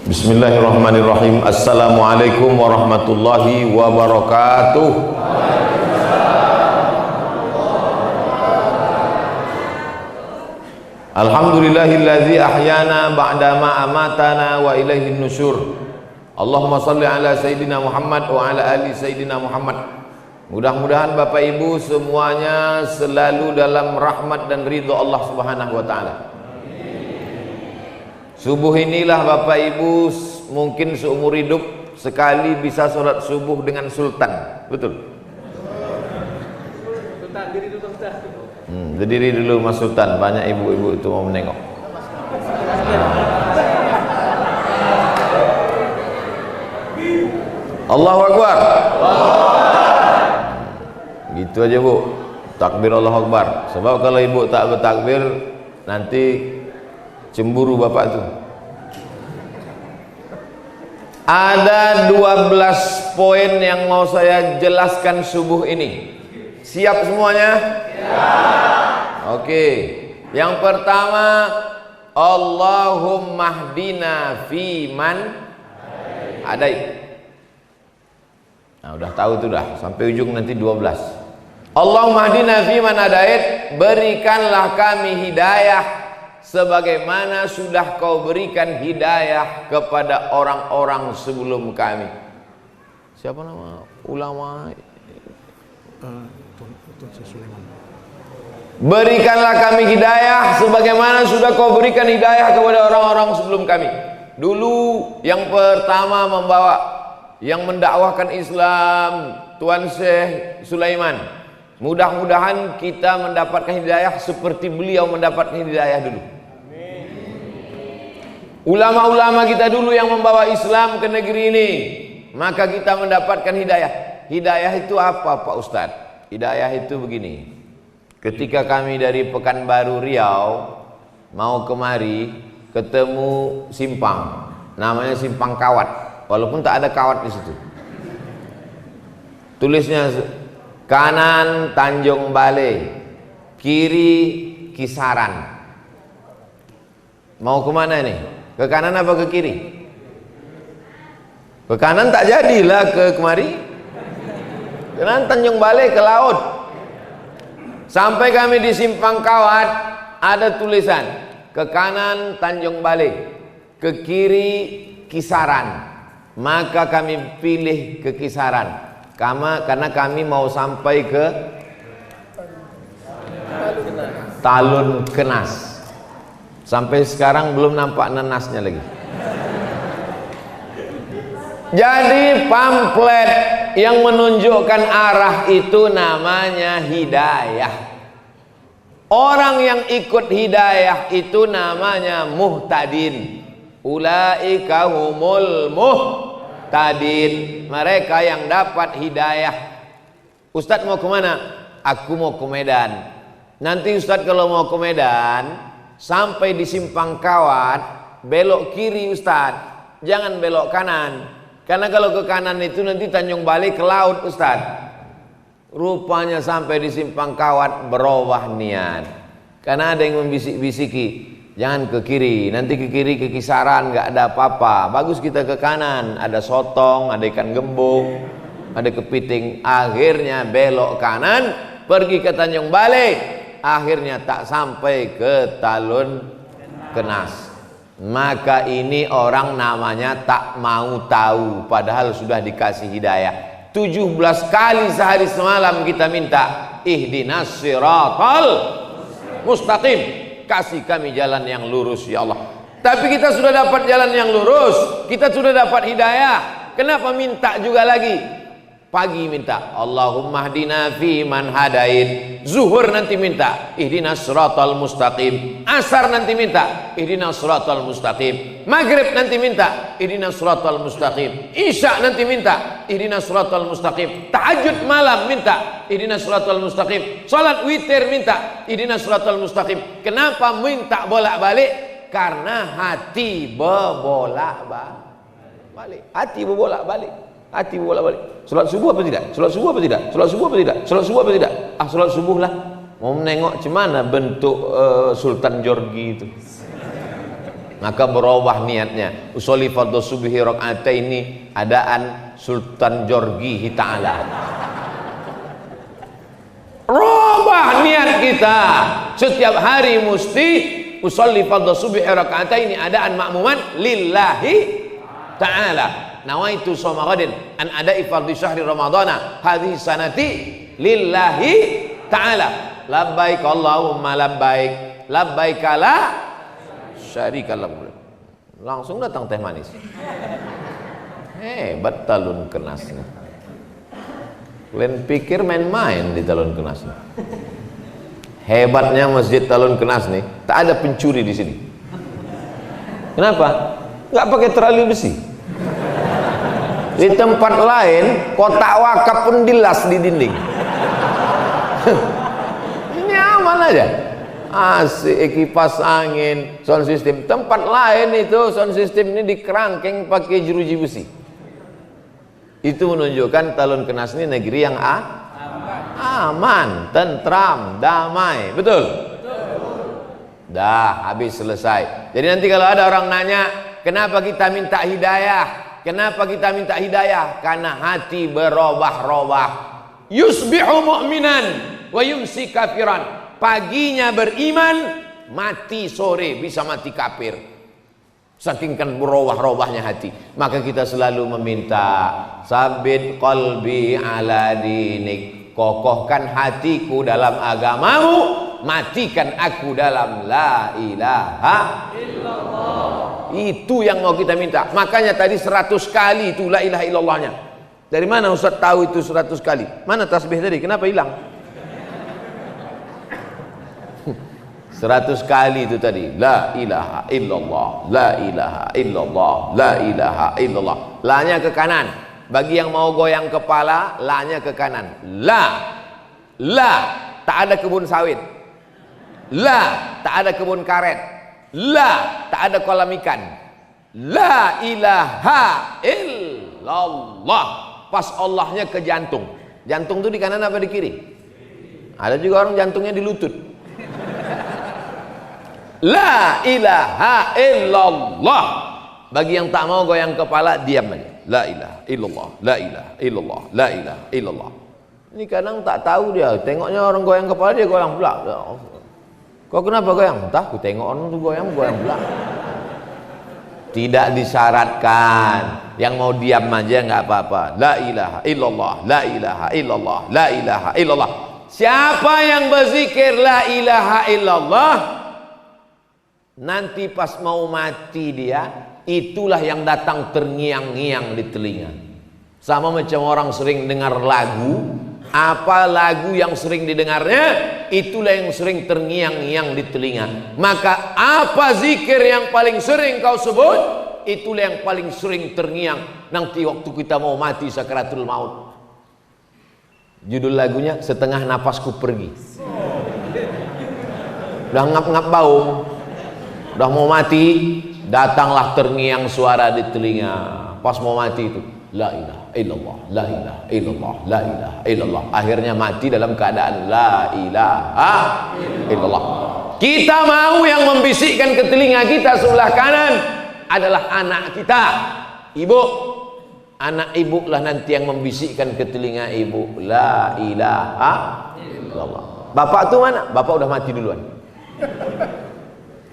Bismillahirrahmanirrahim. Assalamualaikum warahmatullahi wabarakatuh. Alhamdulillahilladzi ahyana ba'dama amatana wa ilaihin nusyur. Allahumma salli ala Sayyidina Muhammad wa ala ali Sayyidina Muhammad. Mudah-mudahan Bapak Ibu semuanya selalu dalam rahmat dan ridho Allah Subhanahu wa taala. Subuh inilah Bapak Ibu mungkin seumur hidup sekali bisa sholat subuh dengan sultan, betul? Sultan, diri dulu Ustaz. Berdiri dulu Mas Sultan, banyak ibu-ibu itu mau menengok. Allahu Akbar. Gitu aja Bu, takbir Allahu Akbar. Sebab kalau ibu tak bertakbir nanti cemburu bapak tuh. Ada 12 poin yang mau saya jelaskan subuh ini. Siap semuanya? Siap. Oke. Yang pertama, Allahumma hdina fiman hadait. Nah, udah tahu tuh dah, sampai ujung nanti 12. Allahumma hdina fiman hadait, berikanlah kami hidayah sebagaimana sudah kau berikan hidayah kepada orang-orang sebelum kami. Siapa nama ulama? Berikanlah kami hidayah sebagaimana sudah kau berikan hidayah kepada orang-orang sebelum kami. Dulu yang pertama membawa, yang mendakwahkan Islam, Tuan Syekh Sulaiman. Mudah-mudahan kita mendapatkan hidayah seperti beliau mendapatkan hidayah dulu. Ulama-ulama kita dulu yang membawa Islam ke negeri ini, maka kita mendapatkan hidayah. Hidayah itu apa Pak Ustadz? Hidayah itu begini. Ketika kami dari Pekanbaru Riau mau kemari, ketemu simpang, namanya Simpang Kawat, walaupun tak ada kawat di situ. Tulisnya kanan Tanjung Balai, kiri Kisaran. Mau kemana nih? Ke kanan apa ke kiri? Ke kanan tak jadilah ke kemari. Ke kanan Tanjung Balai ke laut. Sampai kami di Simpang Kawat ada tulisan ke kanan Tanjung Balai, ke kiri Kisaran. Maka kami pilih ke Kisaran karena kami mau sampai ke Talun Kenas. Sampai sekarang belum nampak nenasnya lagi. Jadi pamflet yang menunjukkan arah itu namanya hidayah. Orang yang ikut hidayah itu namanya muhtadin. Ulaika humul muhtadin. Mereka yang dapat hidayah. Ustadz mau kemana? Aku mau ke Medan. Nanti Ustadz kalau mau ke Medan, sampai di Simpang Kawat, belok kiri Ustadz, jangan belok kanan. Karena kalau ke kanan itu nanti Tanjung Balai ke laut Ustadz. Rupanya sampai di Simpang Kawat berubah niat. Karena ada yang membisik-bisiki, jangan ke kiri, nanti ke kiri ke Kisaran nggak ada apa-apa. Bagus kita ke kanan, ada sotong, ada ikan gembung, ada kepiting. Akhirnya belok kanan, pergi ke Tanjung Balai. Akhirnya tak sampai ke Talun Kenas. Maka ini orang namanya tak mau tahu, padahal sudah dikasih hidayah. 17 kali sehari semalam kita minta ihdinas siratal mustaqim, kasih kami jalan yang lurus ya Allah. Tapi kita sudah dapat jalan yang lurus, kita sudah dapat hidayah, kenapa minta juga lagi? Pagi minta Allahumma hdina fiman hadait, zuhur nanti minta ihdinas siratal mustaqim, asar nanti minta ihdinas siratal mustaqim, maghrib nanti minta ihdinas siratal mustaqim, isya nanti minta ihdinas siratal mustaqim, tahajud malam minta ihdinas siratal mustaqim, salat witir minta ihdinas siratal mustaqim. Kenapa minta bolak-balik? Karena hati berbolak-balik. Hati berbolak-balik. Hati bolak-balik. Salat subuh apa tidak? Salat subuh apa tidak? Salat subuh apa tidak? Salat subuh apa tidak? Ah, salat subuh lah. Mau menengok cemana bentuk Sultan Jorgi itu. Maka berubah niatnya. Usolli fardhu subhi rakaataini adaan Sultan Jorgi Ta'ala. Rubah niat kita. Setiap hari mesti usolli fardhu subhi rakaataini adaan makmuman lillahi ta'ala. Nawaitu shoma ghadin an ada'i fardhi syahri ramadhana hadhihi sanati lillahi ta'ala. Labbaik Allahumma labbaik labbaik la syarika lak. Langsung datang teh manis. Hebat talun kenasnya. Kalian pikir main-main di talun kenas nih. Hebatnya masjid talun kenas nih, tak ada pencuri di sini. Kenapa? Nggak pakai terali besi. Di tempat lain kotak wakaf pun dilas di dinding. Ini aman aja. Asik, kipas angin, sound system. Tempat lain itu sound system ini dikerangkeng pakai jeruji besi. Itu menunjukkan talun kenas ini negeri yang aman, tentram, damai. Betul? Dah habis selesai. Jadi nanti kalau ada orang nanya, kenapa kita minta hidayah? Kenapa kita minta hidayah? Karena hati berubah-ubah. Yusbihu mu'minan wa yumsi kafiran. Paginya beriman, mati sore bisa mati kafir. Saking kan berubah-ubahnya hati. Maka kita selalu meminta sabit qalbi ala dinik. Kokohkan hatiku dalam agamamu, matikan aku dalam la ilaha illallah. Itu yang mau kita minta. Makanya tadi 100 kali itu la ilaha illallahnya. Dari mana Ustaz tahu itu 100 kali? Mana tasbih tadi? Kenapa hilang? 100 kali itu tadi. La ilaha illallah, la ilaha illallah, la ilaha illallah. La-nya ke kanan. Bagi yang mau goyang kepala, la-nya ke kanan. La, tak ada kebun sawit. La, tak ada kebun karet. La, tak ada kolam ikan. La ilaha illallah. Pas Allahnya ke jantung. Jantung itu di kanan apa di kiri? Ada juga orang jantungnya di lutut. La ilaha illallah. Bagi yang tak mau goyang kepala, diam aja. La ilaha illallah, la ilaha illallah, la ilaha illallah. Ini kadang tak tahu dia. Tengoknya orang goyang kepala, dia goyang pula. Kau kenapa goyang? Entah, aku tengok orang tu goyang pula. Tidak disyaratkan. Yang mau diam aja nggak apa-apa. La ilaha illallah, la ilaha illallah, la ilaha illallah. Siapa yang berzikir la ilaha illallah, nanti pas mau mati dia, itulah yang datang terngiang-ngiang di telinga. Sama macam orang sering dengar lagu, apa lagu yang sering didengarnya, itulah yang sering terngiang-ngiang di telinga. Maka apa zikir yang paling sering kau sebut, itulah yang paling sering terngiang nanti waktu kita mau mati sakaratul maut. Judul lagunya Setengah Napasku Pergi. Udah ngap-ngap bau, udah mau mati, datanglah terngiang suara di telinga. Pas mau mati itu, la ilaha illallah, la ilaha illallah, la ilaha illallah. Akhirnya mati dalam keadaan la ilaha illallah. Kita mau yang membisikkan ke telinga kita sebelah kanan adalah anak kita, ibu. Anak ibu lah nanti yang membisikkan ke telinga ibu, la ilaha illallah. Bapak tuh mana? Bapak udah mati duluan.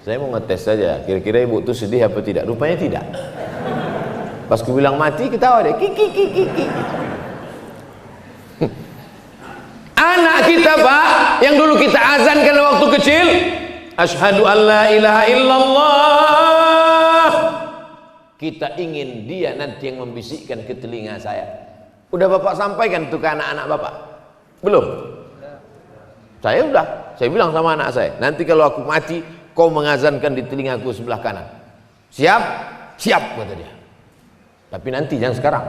Saya mau ngetes saja, kira-kira ibu tuh sedih apa tidak? Rupanya tidak. Pas ku bilang mati, ketawa deh. Kiki. Anak kita, Pak, yang dulu kita azankan waktu kecil, asyhadu an la ilaha illallah. Kita ingin dia nanti yang membisikkan ke telinga saya. Udah Bapak sampaikan tuh ke anak-anak Bapak? Belum? Saya udah. Saya bilang sama anak saya, nanti kalau aku mati, kau mengazankan di telingaku sebelah kanan. Siap? Siap, kata dia. Tapi nanti, jangan sekarang.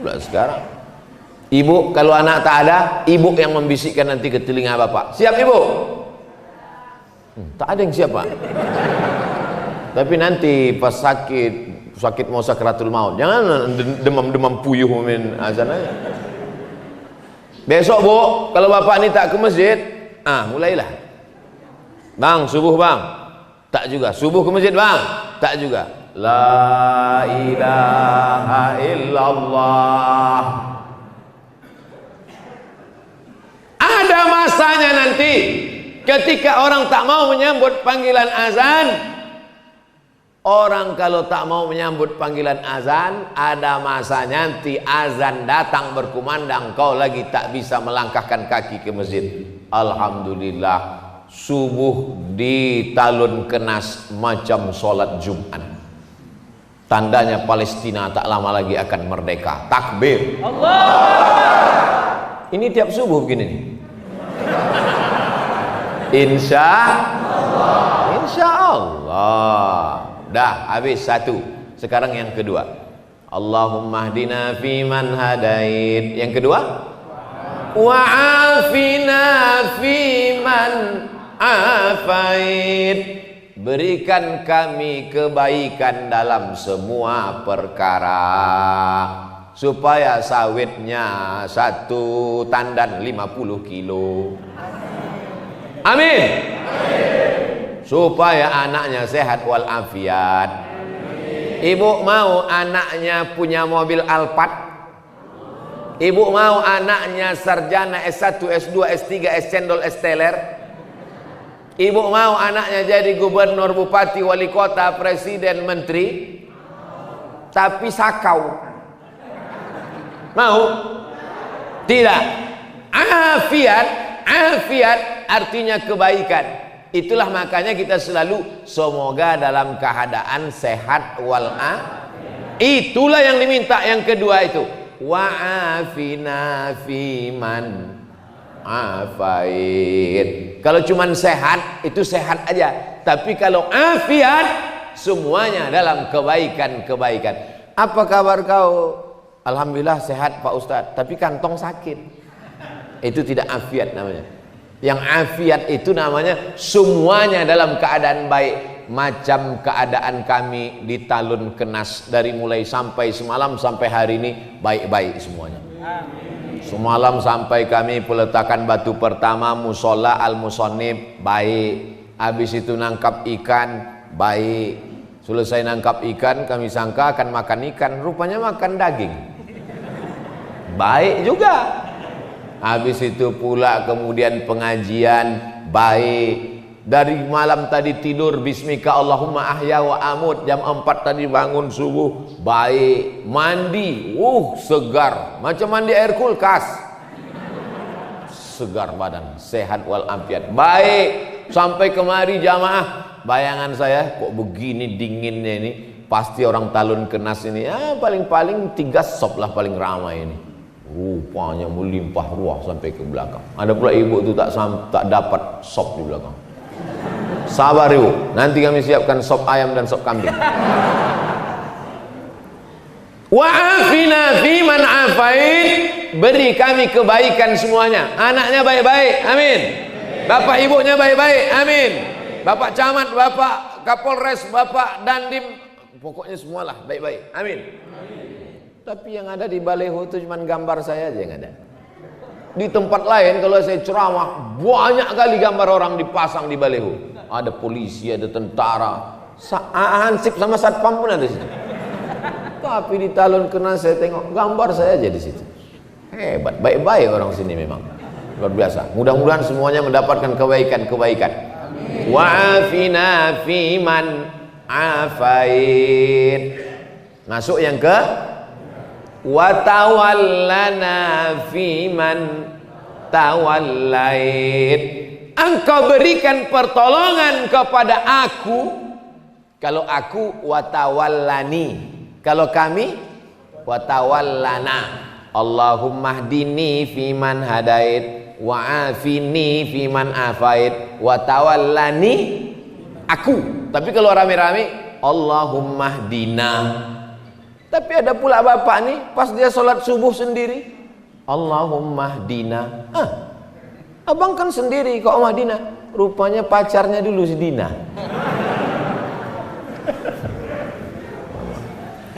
Udah sekarang. Ibu, kalau anak tak ada, ibu yang membisikkan nanti ke telinga Bapak. Siap, Ibu? Tak ada yang siap, Pak. Tapi nanti pas sakit mau sakaratul maut, jangan demam-demam puyuh min azan aja. Besok Bu, kalau Bapak ini tak ke masjid, mulailah. Bang, subuh Bang. Tak juga. Subuh ke masjid bang? Tak juga. La ilaha illallah. Ada masanya nanti ketika orang tak mau menyambut panggilan azan. Orang kalau tak mau menyambut panggilan azan, ada masanya nanti azan datang berkumandang, kau lagi tak bisa melangkahkan kaki ke masjid. Alhamdulillah, subuh di talun kenas macam sholat Jumat. Tandanya Palestina tak lama lagi akan merdeka. Takbir. Allah. Ini tiap subuh begini nih. Insya Allah. Dah habis satu. Sekarang yang kedua. Allahumma hdina fiman hadait. Yang kedua, wa'afina fiman afait. Berikan kami kebaikan dalam semua perkara, supaya sawitnya 1 tandan 50 kilo. Amin. Supaya anaknya sehat walafiat. Ibu mau anaknya punya mobil Alphard? Ibu mau anaknya sarjana S1, S2, S3, S cendol, S teler? Ibu mau anaknya jadi gubernur, bupati, wali kota, presiden, menteri? Tapi sakau. Mau? Tidak. Afiat artinya kebaikan. Itulah makanya kita selalu semoga dalam keadaan sehat itulah yang diminta. Yang kedua itu wa'afina fiman afait. Kalau cuman sehat itu sehat aja, tapi kalau afiat semuanya dalam kebaikan. Apa kabar kau? Alhamdulillah sehat Pak Ustadz, tapi kantong sakit. Itu tidak afiat namanya. Yang afiat itu namanya semuanya dalam keadaan baik. Macam keadaan kami di talun kenas, dari mulai sampai semalam sampai hari ini baik-baik semuanya. Semalam sampai kami peletakan batu pertama musola al-musonib baik. Habis itu nangkap ikan baik. Selesai nangkap ikan kami sangka akan makan ikan, rupanya makan daging. Baik juga. Habis itu pula kemudian pengajian baik. Dari malam tadi tidur bismika Allahumma ahya wa amut, jam 4 tadi bangun subuh baik. Mandi segar macam mandi air kulkas, segar badan, sehat walafiat baik. Sampai kemari jamaah, bayangan saya kok begini dinginnya ini, pasti orang talun kenas ini paling-paling 3 sop lah paling ramai ini. Rupanya melimpah ruah sampai ke belakang. Ada pula ibu itu tak dapat sop di belakang. Sabar ibu, nanti kami siapkan sop ayam dan sop kambing. Wa'afina fiman afait. Beri kami kebaikan semuanya. Anaknya baik-baik, amin. Bapak ibunya baik-baik, amin. Bapak camat, bapak kapolres, bapak dandim, pokoknya semualah baik-baik, amin. Tapi yang ada di baleho itu cuma gambar saya aja yang ada. Di tempat lain kalau saya ceramah banyak kali gambar orang dipasang di baleho. Ada polisi, ada tentara, Hansip sama satpam pun ada di situ. Tapi di talun kenas saya tengok gambar saya aja di situ. Hebat, baik-baik orang sini memang. Luar biasa. Mudah-mudahan semuanya mendapatkan kebaikan-kebaikan. Wa'afina fiman afait. Masuk yang ke watawallana fiman tawallait. Engkau berikan pertolongan kepada aku. Kalau aku watawallani, kalau kami watawallana. Allahumma hdini fiman hadait wa'afini fiman afait watawallani aku. Tapi kalau rame-rame Allahumma hdina. Tapi ada pula bapak nih pas dia sholat subuh sendiri Allahumma hdina. Abang kan sendiri kok Madinah. Rupanya pacarnya dulu si Dina.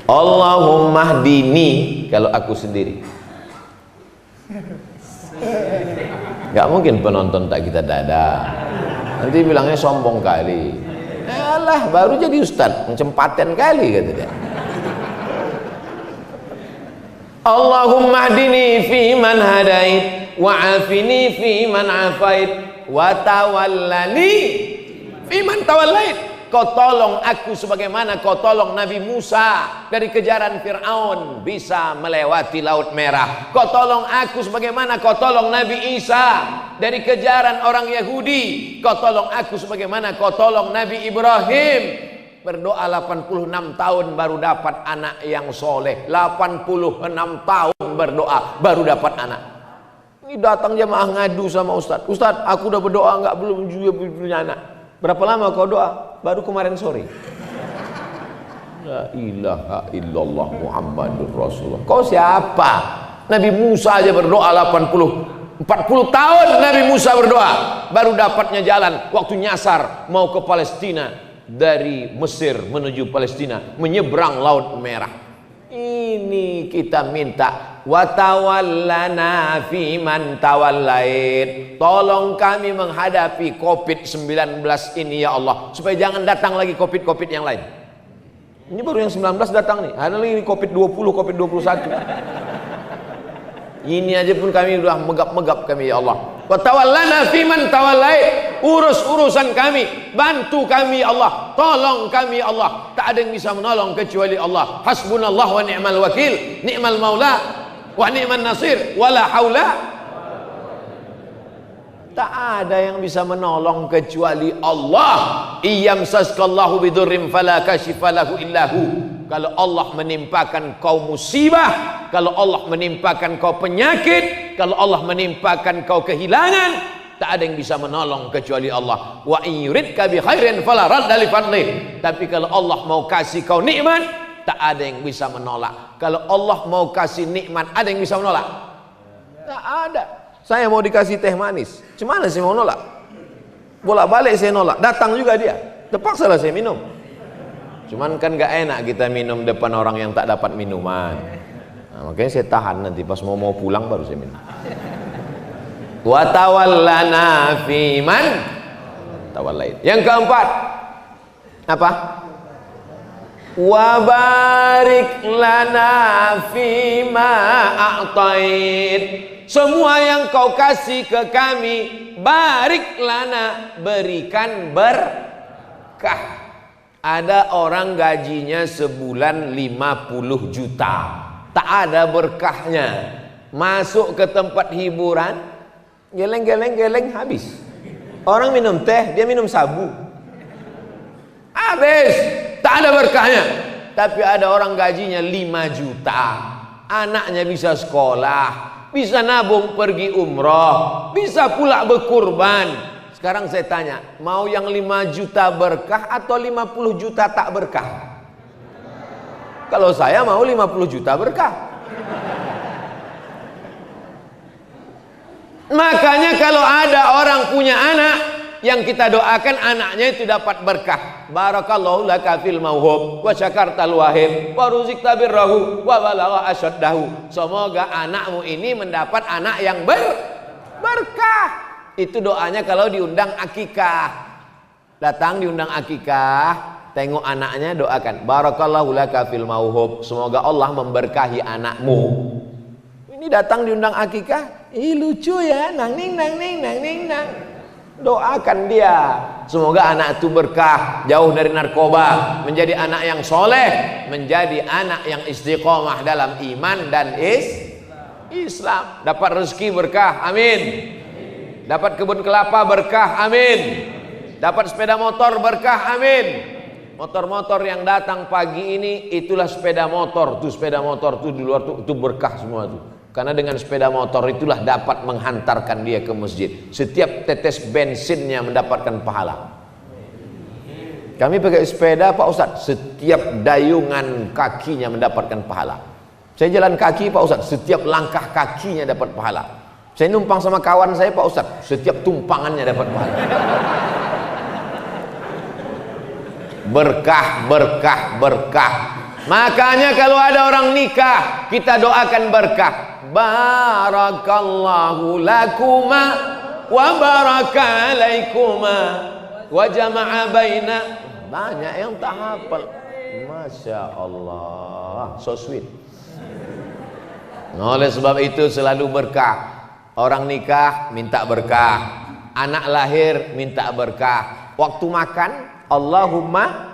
Allahumma hdini kalau aku sendiri. Gak mungkin penonton tak kita dada. Nanti bilangnya sombong kali. Alah, baru jadi ustaz, macam paten kali kata dia. Allahumma hdini fi man hadait wa afini fi man afait wa tawallani fi man tawallait. Kau tolong aku sebagaimana kau tolong Nabi Musa dari kejaran Fir'aun bisa melewati Laut Merah. Kau tolong aku sebagaimana kau tolong Nabi Isa dari kejaran orang Yahudi. Kau tolong aku sebagaimana kau tolong Nabi Ibrahim. Berdoa 86 tahun baru dapat anak yang soleh. 86 tahun berdoa baru dapat anak. Ini datang jemaah ngadu sama Ustaz. Ustaz, aku udah berdoa enggak, belum juga punya anak. Berapa lama kau doa? Baru kemarin sore. La ilaha illallah Muhammadur Rasulullah. Kau siapa? Nabi Musa aja berdoa 40 tahun Nabi Musa berdoa baru dapatnya jalan waktu nyasar mau ke Palestina, dari Mesir menuju Palestina menyeberang Laut Merah. Ini kita minta wa tawallana fi man tawallait. Tolong kami menghadapi Covid-19 ini ya Allah, supaya jangan datang lagi Covid yang lain. Ini baru yang 19 datang nih, ada lagi Covid-20, Covid-21. Ini aja pun kami udah megap-megap kami ya Allah. Wa tawallana fi man tawallait. Urus urusan kami, bantu kami ya Allah, tolong kami ya Allah. Tak ada yang bisa menolong kecuali Allah. Hasbunallah wa ni'mal wakil, ni'mal maula wa ni'man nasir, wala haula. Tak ada yang bisa menolong kecuali Allah. Iyamsaskallahu bidurrim fala kashifa lahu illahu. Kalau Allah menimpakan kau musibah, kalau Allah menimpakan kau penyakit, kalau Allah menimpakan kau kehilangan, tak ada yang bisa menolong kecuali Allah. Wa in yuridka bi khairin fala radda li fadlih. Tapi kalau Allah mau kasih kau nikmat, tak ada yang bisa menolak. Kalau Allah mau kasih nikmat, ada yang bisa menolak? Tak ada. Saya mau dikasih teh manis, gimana sih mau nolak? Bolak-balik saya nolak, datang juga dia, terpaksa lah saya minum. Cuman kan gak enak kita minum depan orang yang tak dapat minuman. Nah, makanya saya tahan, nanti pas mau pulang baru saya minum. Wa tawallana fi man tawallait. Yang keempat apa? Wa barik lana fi ma a'tait. Semua yang kau kasih ke kami, barik lana, berikan berkah. Ada orang gajinya sebulan 50 juta, tak ada berkahnya. Masuk ke tempat hiburan, geleng habis. Orang minum teh, dia minum sabu, habis, tak ada berkahnya. Tapi ada orang gajinya 5 juta, anaknya bisa sekolah, bisa nabung pergi umroh, bisa pula berkurban. Sekarang saya tanya, mau yang 5 juta berkah atau 50 juta tak berkah? Kalau saya mau 50 juta berkah. Makanya kalau ada orang punya anak, yang kita doakan anaknya itu dapat berkah. Barakallahu laka fil mauhub wa syakartal wahib wa ruzikta birrahu wa balagha asyaddahu. Semoga anakmu ini mendapat anak yang berkah. Itu doanya kalau diundang akikah. Datang diundang akikah, tengok anaknya, doakan barakallahu laka fil mauhub, semoga Allah memberkahi anakmu. Ini datang diundang akikah, lucu ya, nang ning. Doakan dia, semoga anak itu berkah, jauh dari narkoba, menjadi anak yang soleh, menjadi anak yang istiqomah dalam iman dan Islam. Dapat rezeki berkah, amin. Dapat kebun kelapa berkah, amin. Dapat sepeda motor berkah, amin. Motor-motor yang datang pagi ini, itulah sepeda motor. Tuh sepeda motor tuh di luar tuh, itu berkah semua tuh. Karena dengan sepeda motor itulah dapat menghantarkan dia ke masjid. Setiap tetes bensinnya mendapatkan pahala. Kami pakai sepeda Pak Ustadz, setiap dayungan kakinya mendapatkan pahala. Saya jalan kaki Pak Ustadz, setiap langkah kakinya dapat pahala. Saya numpang sama kawan saya Pak Ustadz, setiap tumpangannya dapat pahala. Berkah. Makanya kalau ada orang nikah, kita doakan berkah. Barakallahu lakuma wa baraka alaikuma wa jama'a baina Banyak yang tak hafal. Masya Allah, so sweet. Oleh sebab itu selalu berkah. Orang nikah minta berkah, anak lahir minta berkah, waktu makan Allahumma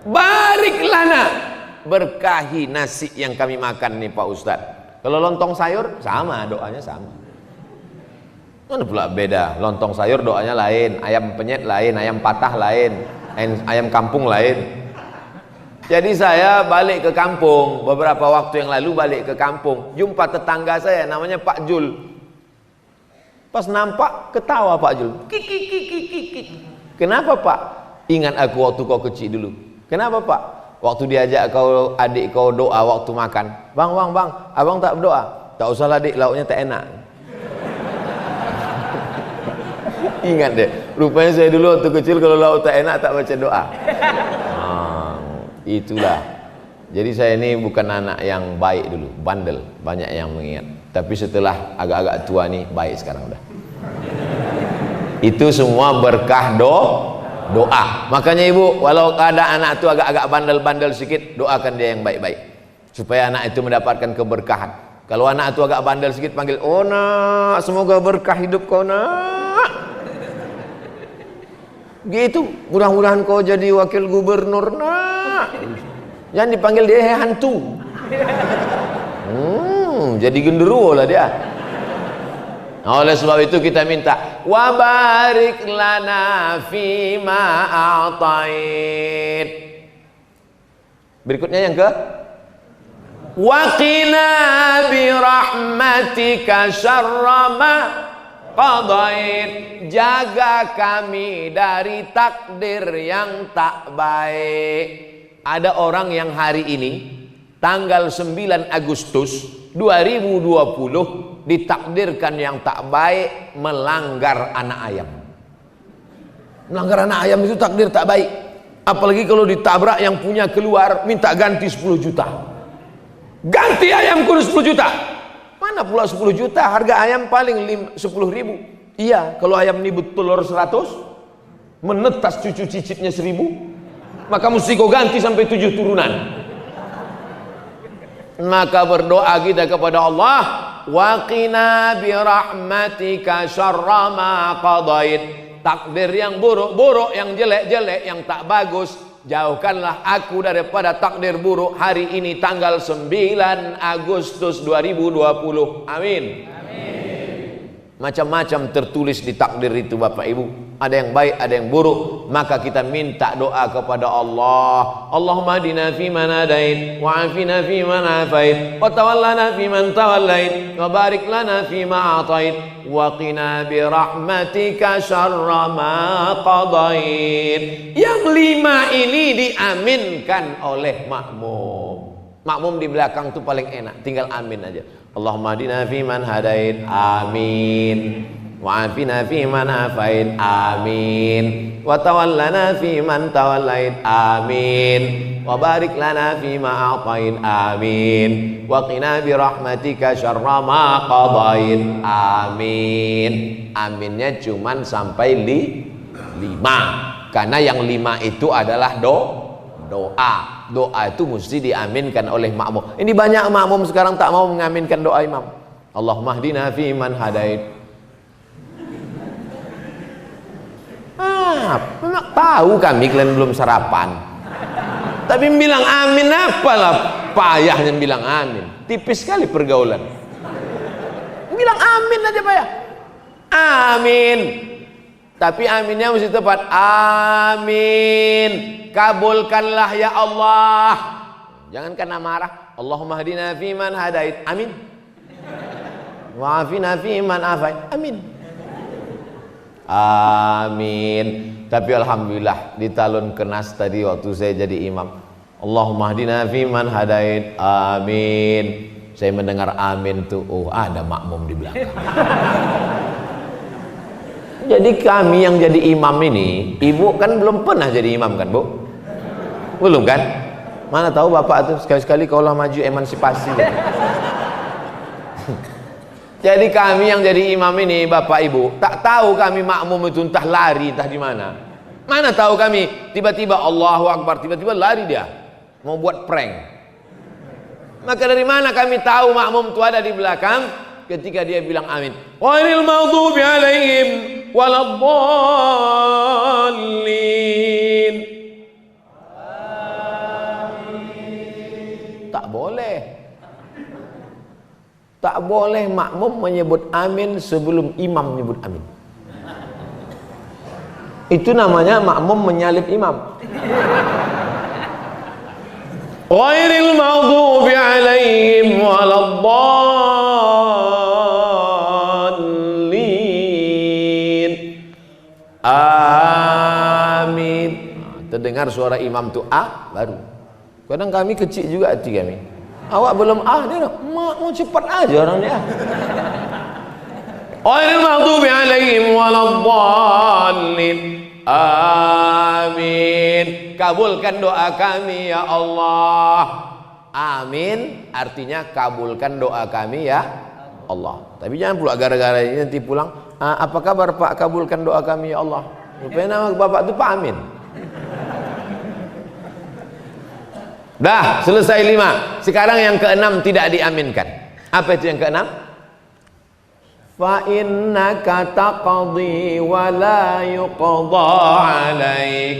barik lana, berkahi nasi yang kami makan nih Pak Ustadz. Kalau lontong sayur sama, doanya sama. Mana pula beda? Lontong sayur doanya lain, ayam penyet lain, ayam patah lain, ayam kampung lain. Jadi saya balik ke kampung beberapa waktu yang lalu, balik ke kampung, jumpa tetangga saya namanya Pak Jul. Pas nampak ketawa Pak Jul. Kenapa Pak? Ingat aku waktu kau kecil dulu. Kenapa Pak? Waktu diajak kau adik kau doa waktu makan. Bang, abang tak berdoa. Tak usah lah dik, lauknya tak enak. Ingat deh, rupanya saya dulu waktu kecil kalau lauk tak enak tak baca doa. Itulah. Jadi saya ini bukan anak yang baik dulu, bandel, banyak yang mengingat. Tapi setelah agak-agak tua nih baik sekarang udah. Itu semua berkah doa. Makanya ibu, walau ada anak itu agak-agak bandel-bandel sedikit, doakan dia yang baik-baik supaya anak itu mendapatkan keberkahan. Kalau anak itu agak bandel sedikit, panggil, oh nak, semoga berkah hidup kau nak. Gitu, mudah-mudahan kau jadi wakil gubernur nak. Jangan dipanggil dia hantu. Jadi genderuwo lah dia. Nah, oleh sebab itu kita minta wa barik lana fima a'tait. Berikutnya yang ke wa qina bi rahmatika syarra ma qadait. Jaga kami dari takdir yang tak baik. Ada orang yang hari ini tanggal 9 Agustus 2020 ditakdirkan yang tak baik melanggar anak ayam. Melanggar anak ayam itu takdir tak baik. Apalagi kalau ditabrak yang punya keluar minta ganti 10 juta. Ganti ayam kudu 10 juta. Mana pula 10 juta? Harga ayam paling 10.000. Iya, kalau ayam ini bertelur 100, menetas cucu cicitnya 1.000, maka mesti kau ganti sampai 7 turunan. Maka berdoa kita kepada Allah, wa qina bi rahmatika syarra ma qadait. Takdir yang buruk-buruk, yang jelek-jelek, yang tak bagus, jauhkanlah aku daripada takdir buruk hari ini tanggal 9 Agustus 2020. Amin. Macam-macam tertulis di takdir itu Bapak Ibu. Ada yang baik, ada yang buruk. Maka kita minta doa kepada Allah. Allahumma hadina fi man hadait, wa afina fi man afait, wa tawallana fi man tawallait, wa barik lana fi ma atait, wa qina bi rahmatika syarra ma qadait. Yang 5 ini diaminkan oleh makmum. Makmum di belakang itu paling enak, tinggal amin aja. Allahumma hadina fi man hadait, amin. Wa afina fi man afait, amin. Wa tawallana fi man tawallait, amin. Wa barik lana fi ma a'tait, amin. Wa qina bi rahmatika syarra ma qadait, amin. Aminnya cuman sampai 5. Karena yang 5 itu adalah doa. Doa itu mesti diaminkan oleh makmum. Ini banyak makmum sekarang tak mau mengaminkan doa imam. Allahumma hdina fi man hadait. Memang tahu kami kalian belum sarapan. Tapi bilang amin apalah payahnya bilang amin. Tipis sekali pergaulan. Bilang amin aja payah. Amin. Tapi aminnya mesti tepat. Amin. Kabulkanlah ya Allah. Jangan kena marah. Allahumma hadina fi man hadait. Amin. Wa afina fi man afait. Amin. Amin. Tapi alhamdulillah di talun kenas tadi waktu saya jadi imam, Allahumma hadina fi man hadait. Amin. Saya mendengar amin tuh, oh ada makmum di belakang. Jadi kami yang jadi imam ini, ibu kan belum pernah jadi imam kan bu? Belum kan? Mana tahu bapak tuh sekali-sekali kaulah maju emansipasi. Jadi kami yang jadi imam ini bapak ibu, tak tahu kami makmum itu entah lari entah di mana. Mana tahu kami, tiba-tiba Allahu Akbar, tiba-tiba lari dia mau buat prank. Maka dari mana kami tahu makmum itu ada di belakang ketika dia bilang amin? Ghairil maghdubi alaihim waladdallin. Tak boleh. Tak boleh makmum menyebut amin sebelum imam menyebut amin. Itu namanya makmum menyalip imam. Ghairil maghdubi alaihim waladdallin. Amin. Terdengar suara imam tu baru. Kadang kami kecil juga hati kami. Awak belum dia nak, mak mau cepat aja orang dia. Ghairil maghdubi alaihim waladdallin. Amin. Kabulkan doa kami ya Allah. Amin artinya kabulkan doa kami ya Allah. Tapi jangan pula gara-gara ini nanti pulang, apa kabar Pak, kabulkan doa kami ya Allah. Rupanya nama bapak itu Pak Amin. Dah selesai 5. Sekarang yang ke-6 tidak diaminkan. Apa itu yang ke-6? Fa innaka taqdi wa la yuqda alaik.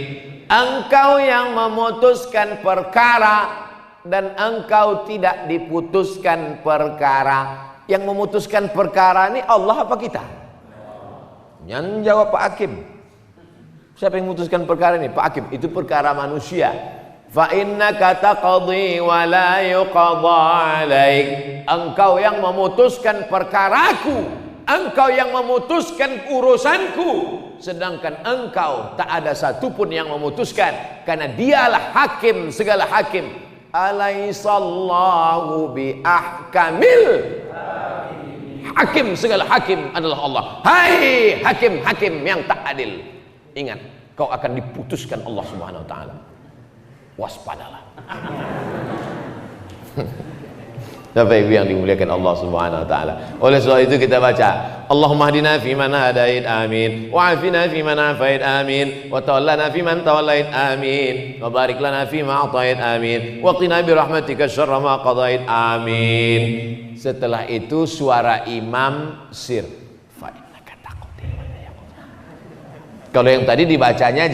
Engkau yang memutuskan perkara dan engkau tidak diputuskan perkara. Yang memutuskan perkara ini Allah apa kita? Yang jawab Pak Hakim. Siapa yang memutuskan perkara ini? Pak Hakim. Itu perkara manusia. Fa innaka taqdi wa la yuqda alaik. Engkau yang memutuskan perkaraku, engkau yang memutuskan urusanku, sedangkan engkau tak ada satupun yang memutuskan, karena dialah hakim segala hakim. Alaihissallahu bi ahkamil hakim, segala hakim adalah Allah. Hai hakim-hakim yang tak adil, ingat kau akan diputuskan Allah Subhanahu wa taala. Waspadalah. Bapak Ibu yang dimuliakan Allah Subhanahu wa taala. Oleh sebab itu kita baca, Allahumma hdina fi man hadait, amin. Wa afina fi man afait, amin. Wa tawallana fi man tawallait, amin. Wa barik lana fi ma atait, amin. Wa qina bi rahmatika syarra ma qadait, amin. Setelah itu suara imam sir. Fa innaka taqdi. Kalau yang tadi dibacanya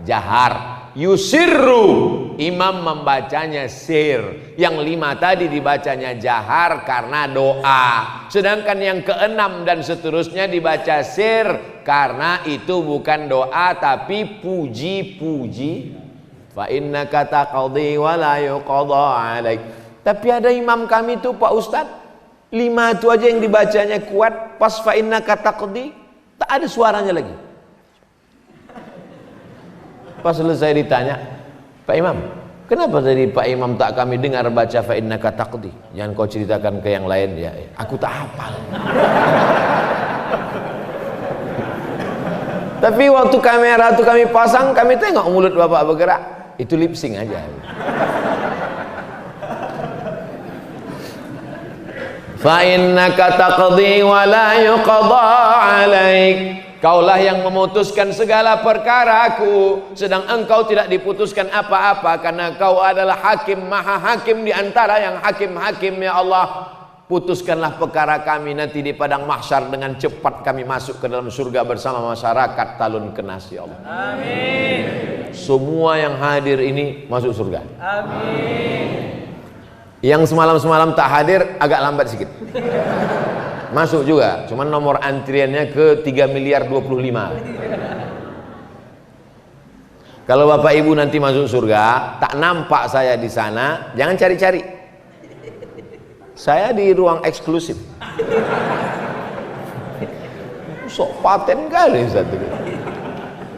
jahar. Yusirru, imam membacanya sir. Yang 5 tadi dibacanya jahar karena doa. Sedangkan yang ke-6 dan seterusnya dibaca sir karena itu bukan doa tapi puji-puji. Fa innaka taqdi wa la yuqda alaik. Tapi ada imam kami itu Pak Ustadz, 5 itu aja yang dibacanya kuat, pas fa innaka taqdi tak ada suaranya lagi. Pas selesai ditanya, Pak Imam, kenapa tadi Pak Imam tak kami dengar baca fa innaka taqdi? Jangan kau ceritakan ke yang lain ya. Aku tak hafal. Tapi waktu kamera itu kami pasang, kami tengok mulut Bapak bergerak. Itu lip sync aja. Fa innaka taqdi wa la yuqda alaik. Kaulah yang memutuskan segala perkaraku, sedang engkau tidak diputuskan apa-apa, karena kau adalah hakim, maha hakim di antara yang hakim-hakim ya Allah. Putuskanlah perkara kami nanti di padang mahsyar, dengan cepat kami masuk ke dalam surga bersama masyarakat Talun Kenas ya Allah. Amin. Semua yang hadir ini masuk surga. Amin. Yang semalam-semalam tak hadir agak lambat sedikit. Masuk juga, cuman nomor antriannya ke 3.025.000.000. Kalau Bapak Ibu nanti masuk surga, tak nampak saya di sana, jangan cari-cari. Saya di ruang eksklusif. Sok paten kali satu.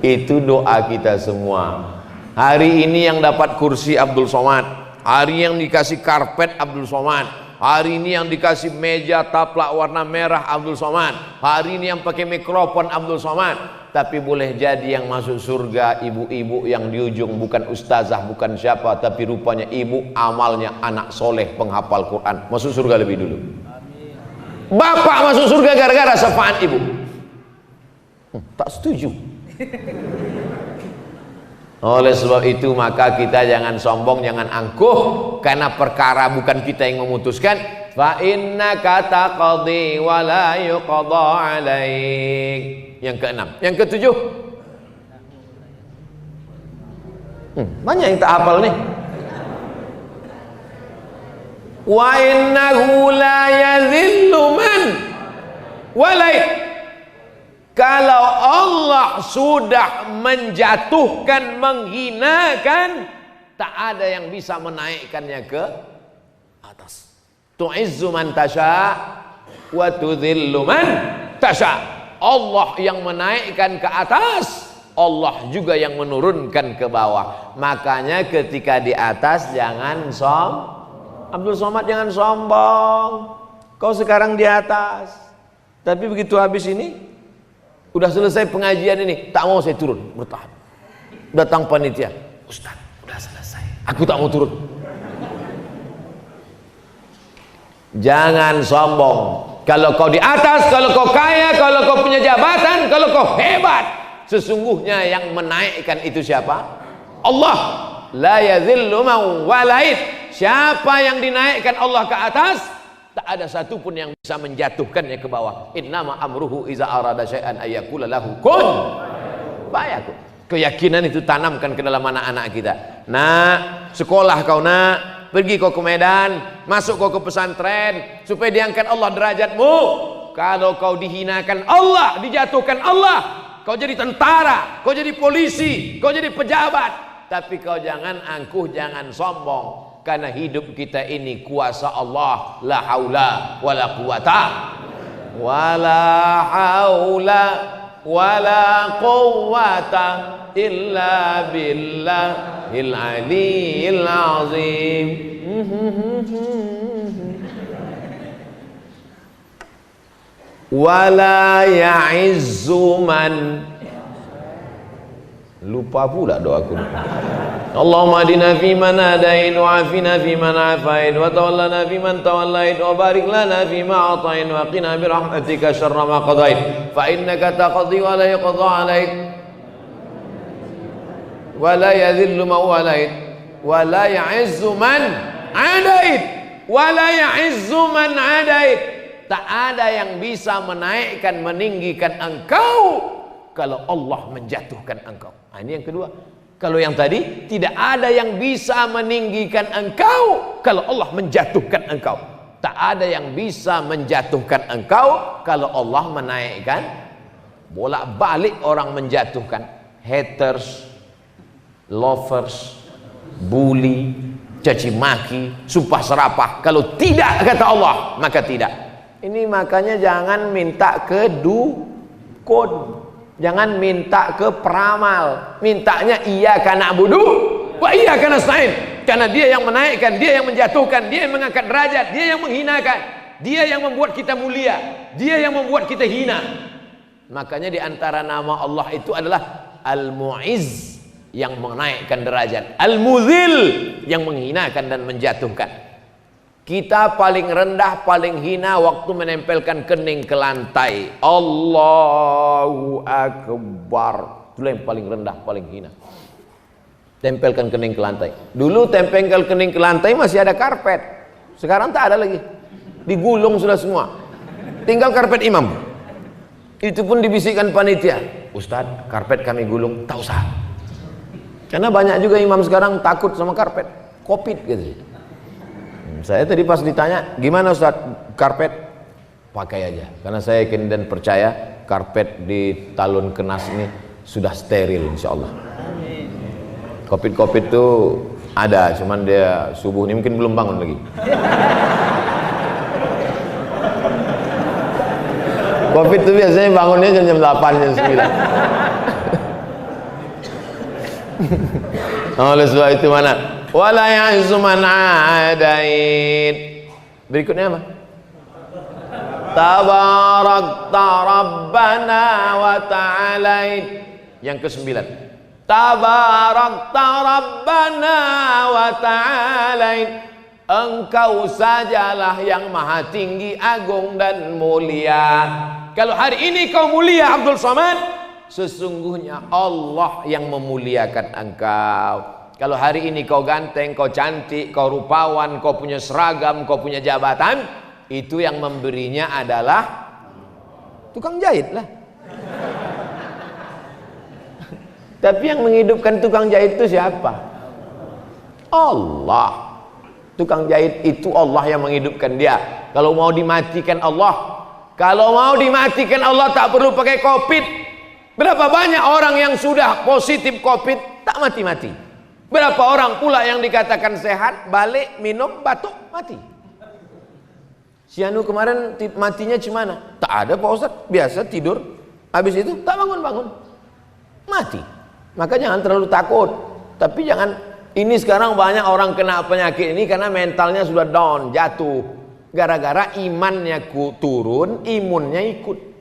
Itu doa kita semua. Hari ini yang dapat kursi Abdul Somad, hari yang dikasih karpet Abdul Somad, hari ini yang dikasih meja taplak warna merah Abdul Somad, hari ini yang pakai mikrofon Abdul Somad. Tapi boleh jadi yang masuk surga ibu-ibu yang di ujung bukan ustazah, bukan siapa, tapi rupanya ibu amalnya anak soleh penghafal Quran, masuk surga lebih dulu. Bapak masuk surga gara-gara syafaat ibu. Tak setuju. Oleh sebab itu maka kita jangan sombong, jangan angkuh, karena perkara bukan kita yang memutuskan. Fa innaka taqdi wa la yuqda 'alaik. Yang keenam. Yang ketujuh, banyak yang tak hafal nih. Wa innahu la yadhillu man walait. Kalau Allah sudah menjatuhkan, menghinakan, tak ada yang bisa menaikkannya ke atas. Tu'izzu man tasha wa tudhillu man tasha. Allah yang menaikkan ke atas, Allah juga yang menurunkan ke bawah. Makanya ketika di atas jangan Abdul Somad, jangan sombong. Kau sekarang di atas, tapi begitu habis ini, udah selesai pengajian ini, tak mau saya turun, bertahan. Datang panitia, Ustaz, udah selesai, aku tak mau turun. Jangan sombong. Kalau kau di atas, kalau kau kaya, kalau kau punya jabatan, kalau kau hebat, sesungguhnya yang menaikkan itu siapa? Allah. La yadhillu man walait. Siapa yang dinaikkan Allah ke atas, tak ada satupun yang bisa menjatuhkannya ke bawah. Innama amruhu iza arada syai'an ayyakula lahu kun fayakun. Keyakinan itu tanamkan ke dalam anak-anak kita. Nak, sekolah kau nak, pergi kau ke Medan, masuk kau ke pesantren, supaya diangkat Allah derajatmu. Kalau kau dihinakan Allah, dijatuhkan Allah, kau jadi tentara, kau jadi polisi, kau jadi pejabat, tapi kau jangan angkuh, jangan sombong. Karena hidup kita ini kuasa Allah. La haula wala quwata wala haula wala quwata illa billahil aliyil azim. Wala ya'izzu man, lupa pula doaku. Allahumma adina fi man hadain wa afina fi man afain wa tawallana fi man tawallait wa barik lana fi ma atain wa qina bi rahmatika syarra ma qadait fa innaka taqdi wa la yuqda alaik wa la yadhillu man walait wa la ya'izzu man adait wa la ya'izzu man adait. Tak ada yang bisa menaikkan, meninggikan engkau kalau Allah menjatuhkan engkau. Nah, ini yang kedua. Kalau yang tadi, tidak ada yang bisa meninggikan engkau kalau Allah menjatuhkan engkau. Tak ada yang bisa menjatuhkan engkau kalau Allah menaikkan. Bolak-balik orang menjatuhkan. Haters, lovers, bully, caci maki, sumpah serapah. Kalau tidak kata Allah, maka tidak. Ini makanya jangan minta ke dukun. Jangan minta ke peramal, mintanya iyyaka na'budu wa iyyaka nasta'in. Karena dia yang menaikkan, dia yang menjatuhkan, dia yang mengangkat derajat, dia yang menghinakan, dia yang membuat kita mulia, dia yang membuat kita hina. Makanya di antara nama Allah itu adalah Al-Mu'izz, yang menaikkan derajat, Al-Muzil, yang menghinakan dan menjatuhkan. Kita paling rendah, paling hina waktu menempelkan kening ke lantai. Allahu Akbar. Itulah yang paling rendah, paling hina. Tempelkan kening ke lantai. Dulu tempelkan kening ke lantai masih ada karpet. Sekarang tak ada lagi. Digulung sudah semua. Tinggal karpet imam. Itu pun dibisikkan panitia. Ustadz, karpet kami gulung. Tak usah. Karena banyak juga imam sekarang takut sama karpet. Covid gitu. Saya tadi pas ditanya, gimana Ustaz karpet? Pakai aja, karena saya yakin dan percaya karpet di Talun Kenas ini sudah steril insya Allah. Covid itu ada, cuman dia subuh ini mungkin belum bangun lagi. Covid itu biasanya bangunnya jam 8, jam 9. Oleh sebab itu mana? Wala ya'izzu man adait. Berikutnya apa? Tabarakta Rabbana wa ta'alait. Yang ke-9. Tabarakta Rabbana wa ta'alait. Engkau sajalah yang maha tinggi, agung dan mulia. Kalau hari ini kau mulia Abdul Somad, Sesungguhnya Allah yang memuliakan engkau. Kalau hari ini kau ganteng, kau cantik, kau rupawan, kau punya seragam, kau punya jabatan, itu yang memberinya adalah tukang jahit lah. Tapi yang menghidupkan tukang jahit itu siapa? Allah. Tukang jahit itu Allah yang menghidupkan dia. Kalau mau dimatikan Allah, kalau mau dimatikan Allah tak perlu pakai COVID. Berapa banyak orang yang sudah positif COVID tak mati-mati. Berapa orang pula yang dikatakan sehat, balik minum batuk mati. Si Anu kemarin matinya gimana? Tak ada Pak Ustadz, biasa tidur. Habis itu tak bangun-bangun, mati. Maka jangan terlalu takut. Tapi jangan, ini sekarang banyak orang kena penyakit ini karena mentalnya sudah down, jatuh. Gara-gara imannya turun, imunnya ikut.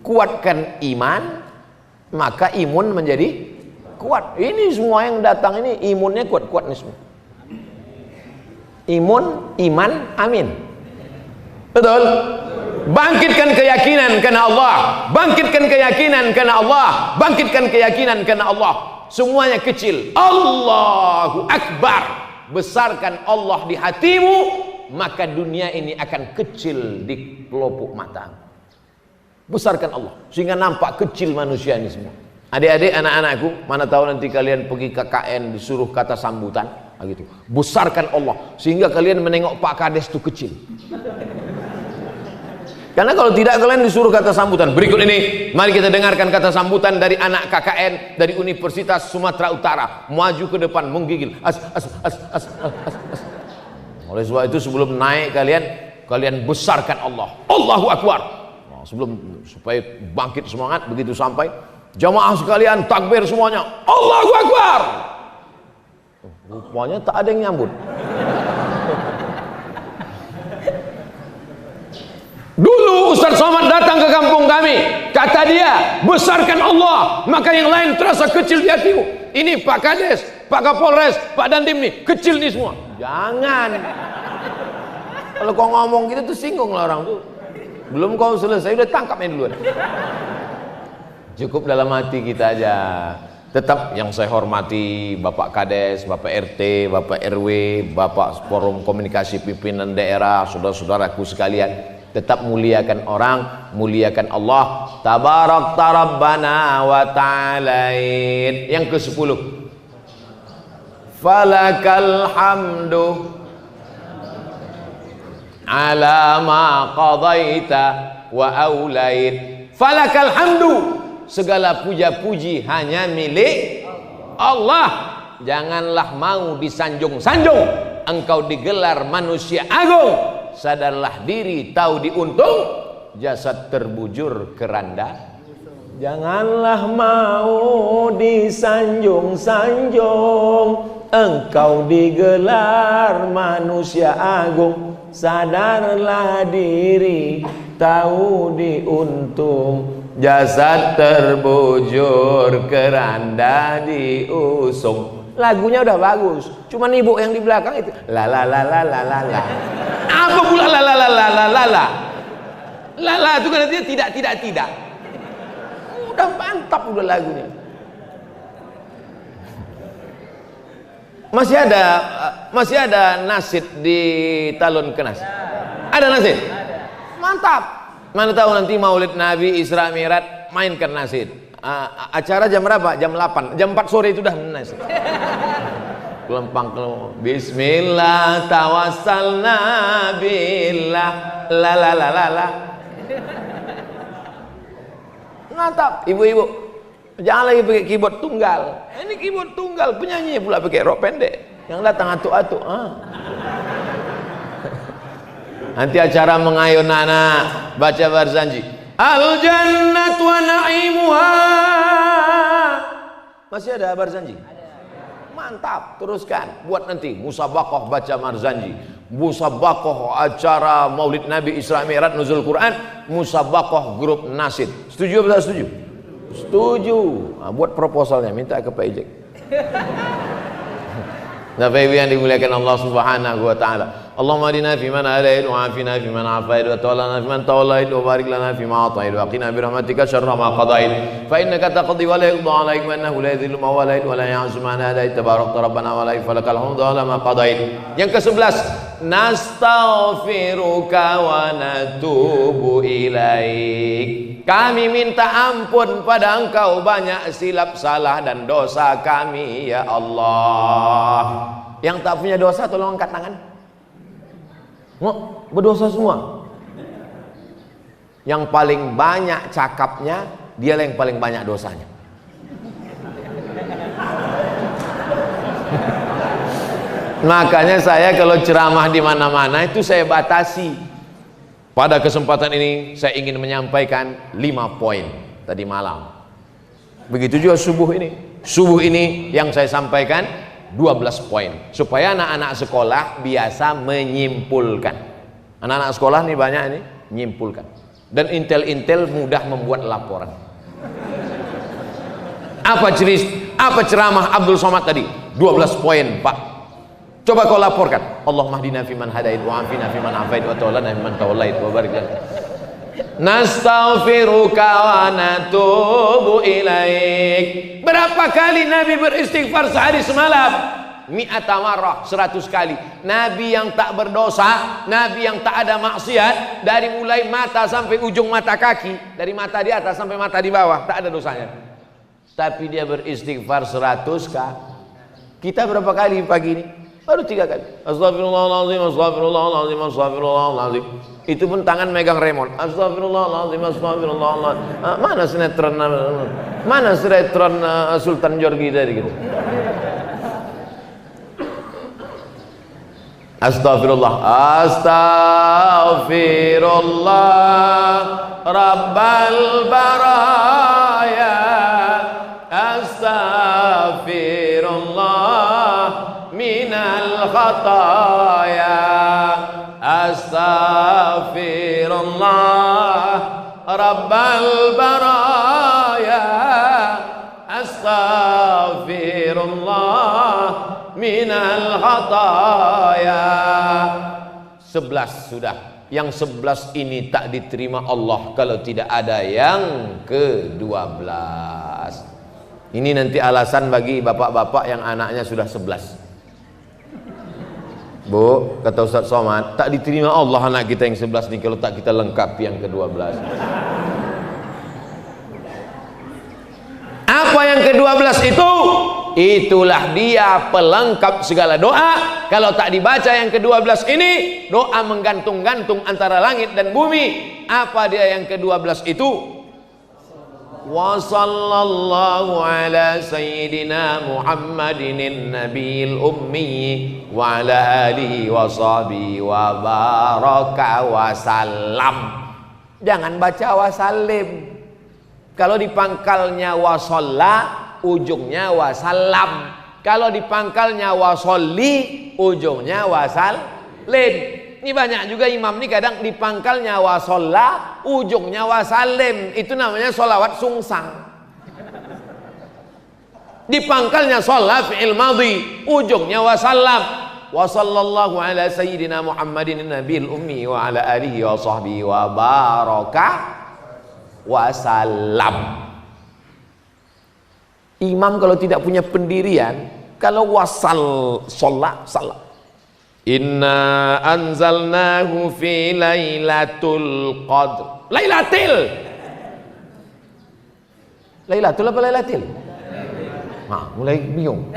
Kuatkan iman, maka imun menjadi kuat. Ini semua yang datang ini imunnya kuat-kuat nih semua. Imun, iman, amin. Betul? Bangkitkan keyakinan karena Allah, bangkitkan keyakinan karena Allah, bangkitkan keyakinan karena Allah. Semuanya kecil. Allahu Akbar. Besarkan Allah di hatimu, maka dunia ini akan kecil di pelupuk mata. Besarkan Allah sehingga nampak kecil manusia ini semua. Adik-adik, anak-anakku, mana tahu nanti kalian pergi KKN disuruh kata sambutan gitu. Besarkan Allah sehingga kalian menengok Pak Kades itu kecil. Karena kalau tidak kalian disuruh kata sambutan. Berikut ini mari kita dengarkan kata sambutan dari anak KKN dari Universitas Sumatera Utara. Maju ke depan menggigil. Oleh sebab itu sebelum naik kalian besarkan Allah. Allahu Akbar. Sebelum supaya bangkit semangat, begitu sampai jamaah sekalian takbir semuanya, Allahu Akbar. Rupanya tak ada yang nyambut. Dulu Ustaz Somad datang ke kampung kami, kata dia besarkan Allah, maka yang lain terasa kecil di hatimu. Ini Pak Kades, Pak Kapolres, Pak Dandim nih kecil nih semua. Jangan. Kalau kau ngomong gitu tuh singgung lah orang tuh. Belum kau selesai udah tangkapnya duluan. Cukup dalam hati kita aja. Tetap yang saya hormati Bapak Kades, Bapak RT, Bapak RW, Bapak Forum Komunikasi Pimpinan Daerah, saudara-saudaraku sekalian. Tetap muliakan orang, muliakan Allah. Tabarakta Rabbana wa ta'alain. Yang ke-10. Falakal hamdu ala ma qadaita wa aulait. Falakal hamdu, segala puja-puji hanya milik Allah. Janganlah mau disanjung-sanjung, engkau digelar manusia agung. Sadarlah diri, tahu diuntung, jasad terbujur keranda. Janganlah mau disanjung-sanjung, engkau digelar manusia agung. Sadarlah diri, tahu diuntung, jasad terbujur keranda diusung. Lagunya udah bagus, cuman ibu yang di belakang itu la la la la la la la. Apa pula la la la la la la la? La la itu kan artinya tidak. Udah mantap udah lagunya. Masih ada nasid di Talun Kenas? Ada nasid? Mantap. Mana tahu nanti Maulid Nabi Isra Mi'raj mainkan nasid. Acara jam berapa? Jam 8. Jam 4 sore itu dah nasid. Kelempang Bismillah tawassalna billah la la la la la. Mantap, ibu-ibu. Jangan lagi pakai keyboard tunggal. Ini keyboard tunggal, penyanyi pula pakai rok pendek. Yang datang atuk-atuk. Nanti acara mengayun anak baca barzanji. Al jannat wa na'imuha. Masih ada barzanji? Mantap, teruskan. Buat nanti musabaqah baca barzanji, musabaqah acara Maulid Nabi Isra Mi'raj Nuzul Quran, musabaqah grup nasid. Setuju atau tak setuju? Setuju. Buat proposalnya, minta ke Pak Ijek. Bapak Ibu yang dimuliakan Allah Subhanahu wa taala. Allahumma hadina fi man hadait wa afina fi man afait wa tawallana fi man tawallait wa barik lana fi ma atait wa qina bi rahmatika syarra ma qadait fa innaka taqdi wa la yuqda alaik wa innahu la yadhillu man walait wa la ya'zu man hadait tabarakta rabbana wa la falakal hamdu ala ma qadait. Yang ke-11, nastaghfiruka wa natubu ilaik. Kami minta ampun pada Engkau banyak silap salah dan dosa kami ya Allah. Yang tak punya dosa tolong angkat tangan. Oh, berdosa semua. Yang paling banyak cakapnya, dia yang paling banyak dosanya. Makanya saya kalau ceramah di mana-mana itu saya batasi. Pada kesempatan ini saya ingin menyampaikan 5 poin tadi malam. Begitu juga subuh ini. Subuh ini yang saya sampaikan 12 poin supaya anak-anak sekolah biasa menyimpulkan. Anak-anak sekolah nih banyak ini menyimpulkan. Dan intel-intel mudah membuat laporan. Apa ceramah Abdul Somad tadi? 12 poin, Pak. Coba kau laporkan. Allahumma hdina fiman hadait wa afina fiman afait wa tawallana fiman tawallait wa barik lana. Nastaghfiruka wa natubu ilaik. Berapa kali Nabi beristighfar sehari semalam? Mi'ata marrah, 100 kali. Nabi yang tak berdosa, Nabi yang tak ada maksiat, dari mulai mata sampai ujung mata kaki, dari mata di atas sampai mata di bawah, tak ada dosanya. Tapi dia beristighfar 100 kali. Kita berapa kali pagi ini? Baru 3 kali. Astagfirullahaladzim, astagfirullahaladzim, astagfirullahaladzim. Itu pun tangan megang remote. Astagfirullahaladzim, astagfirullahaladzim. Mana sinetron Sultan Jorgi tadi gitu. Astagfirullah, astagfirullah, Rabbal baraya, astagfirullah minal khataya, astaghfirullah rabbal baraya, astaghfirullah minal khataya. 11 sudah. Yang 11 ini tak diterima Allah kalau tidak ada yang ke-12. Ini nanti alasan bagi bapak-bapak yang anaknya sudah 11. Bu, kata Ustaz Somad, tak diterima Allah anak kita yang 11 nih kalau tak kita lengkapi yang ke-12. Apa yang ke-12 itu? Itulah dia pelengkap segala doa. Kalau tak dibaca yang ke-12 ini, doa menggantung-gantung antara langit dan bumi. Apa dia yang ke-12 itu? Wa sallallahu ala sayyidina Muhammadin nabiyil ummi wa ala alihi wa sahbihi wa baraka wa salam. Jangan baca wasallim. Kalau di pangkalnya wasalla, ujungnya wasalam. Kalau di pangkalnya wasolli, ujungnya wasallim. Ini banyak juga imam nih kadang di pangkalnya wasolla, ujungnya wasalim. Itu namanya sholawat sungsang. Di pangkalnya sholla fi'il madhi, ujungnya wasallam. Wa sallallahu ala sayyidina Muhammadin nabiyil ummi wa ala alihi wa sahbihi wa baraka wasallam. Imam kalau tidak punya pendirian, kalau wasal sholat salah. Inna anzalnahu fi lailatul qadr. Lailatul apa lailatul? Mulai bingung.